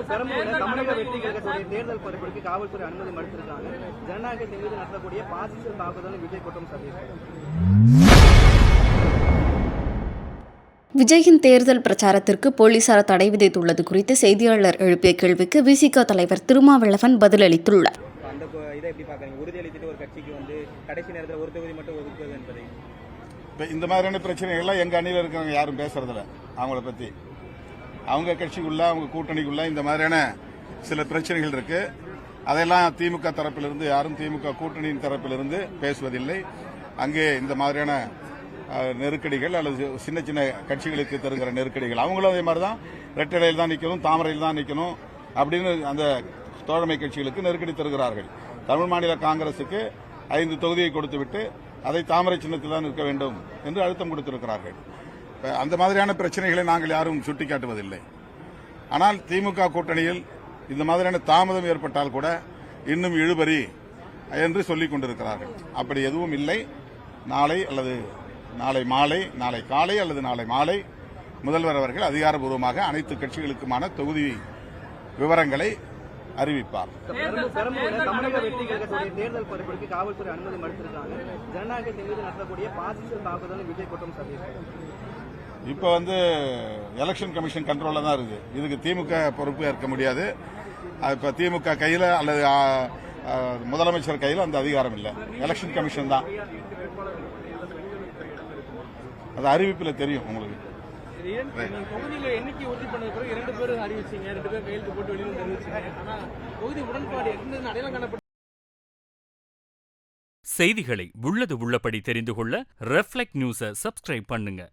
பெரம்பலூர்ல தமிழக வெற்றி கழகத்துடைய தேர்தல் பரப்புரைக்கு காவல்துறை அனுமதி மறுத்திருக்காங்க. ஜனநாயகத்தின் மீது நடத்தக்கூடிய பாசிச தாக்குதல் விஜய் குற்றம் சாட்டியிருக்காரு. விஜயின் தேர்தல் பிரச்சாரத்திற்கு போலீசார் தடை விதித்துள்ளது குறித்து செய்தியாளர் எழுப்பிய கேள்விக்கு விசிக தலைவர் திருமாவளவன் பதிலளித்துள்ளார். அந்த இதை எப்படி பார்க்குறீங்க? உறுதியளித்துட்டு ஒரு கட்சிக்கு கடைசி நேரத்தில் ஒரு தொகுதி மட்டும் ஒதுக்குவது என்பதை இப்போ இந்த மாதிரியான பிரச்சனைகள்லாம் எங்கள் அணியில் இருக்கிறவங்க யாரும் பேசுறதில்ல. அவங்கள பற்றி அவங்க கட்சிக்குள்ள அவங்க கூட்டணிக்குள்ள இந்த மாதிரியான சில பிரச்சனைகள் இருக்கு. அதெல்லாம் திமுக தரப்பிலிருந்து யாரும் திமுக கூட்டணியின் தரப்பிலிருந்து பேசுவதில்லை. அங்கே இந்த மாதிரியான நெருக்கடிகள் அல்லது சின்ன சின்ன கட்சிகளுக்கு தருகிற நெருக்கடிகள் அவங்களும் அதே மாதிரி தான் ரெட்டலையில் தான் நிற்கணும், தாமரையில் தான் நிற்கணும் அப்படின்னு அந்த தோழமை கட்சிகளுக்கு நெருக்கடி தருகிறார்கள். தமிழ் மாநில காங்கிரசுக்கு 5 தொகுதியை கொடுத்துவிட்டு அதை தாமரை சின்னத்தில் தான் நிற்க வேண்டும் என்று அழுத்தம் கொடுத்திருக்கிறார்கள். அந்த மாதிரியான பிரச்சனைகளை நாங்கள் யாரும் சுட்டிக்காட்டுவதில்லை. ஆனால் திமுக கூட்டணியில் இந்த மாதிரியான தாமதம் ஏற்பட்டால் கூட இன்னும் இழுபறி என்று சொல்லிக் கொண்டிருக்கிறார்கள். அப்படி எதுவும் இல்லை. நாளை அல்லது நாளை மாலை, நாளை காலை அல்லது நாளை மாலை முதல்வர் அவர்கள் அதிகாரப்பூர்வமாக அனைத்து கட்சிகளுக்குமான தொகுதி விவரங்களை அறிவிப்பார். பெரம்பலூர்ல தமிழக வெற்றி கழகத்துடைய தேர்தல் பரப்புரைக்கு காவல்துறை அனுமதி மறுத்திருக்காங்க. ஜனநாயகத்தின் மீது நடத்தக்கூடிய பாசிச தாக்குதல் விஜய் குற்றம் சாட்டியிருக்காரு. இப்போ எலெக்ஷன் கமிஷன் கண்ட்ரோல்ல தான் இருக்கு. இதுக்கு திமுக பொறுப்பு ஏற்க முடியாது. இப்ப திமுக கையில அல்லது முதலமைச்சர் கையில் அந்த அதிகாரம் இல்லை. எலெக்ஷன் கமிஷன் தான். அது அறிவிப்பில் தெரியும் உங்களுக்கு. தொகுதியில எண்ணிக்கை உறுதி பண்ண பிறகு 2 பேர் அறிவிச்சீங்க, 2 பேர் கையெழுத்து போட்டு வெளியில அறிவிச்சீங்க. ஆனா தொகுதி உடன்பாடு இருந்தது அடையாளம் காணப்பட்ட செய்திகளை உள்ளது உள்ளபடி தெரிந்து கொள்ள ரெஃப்ளெக்ட் நியூஸை சப்ஸ்கிரைப் பண்ணுங்க.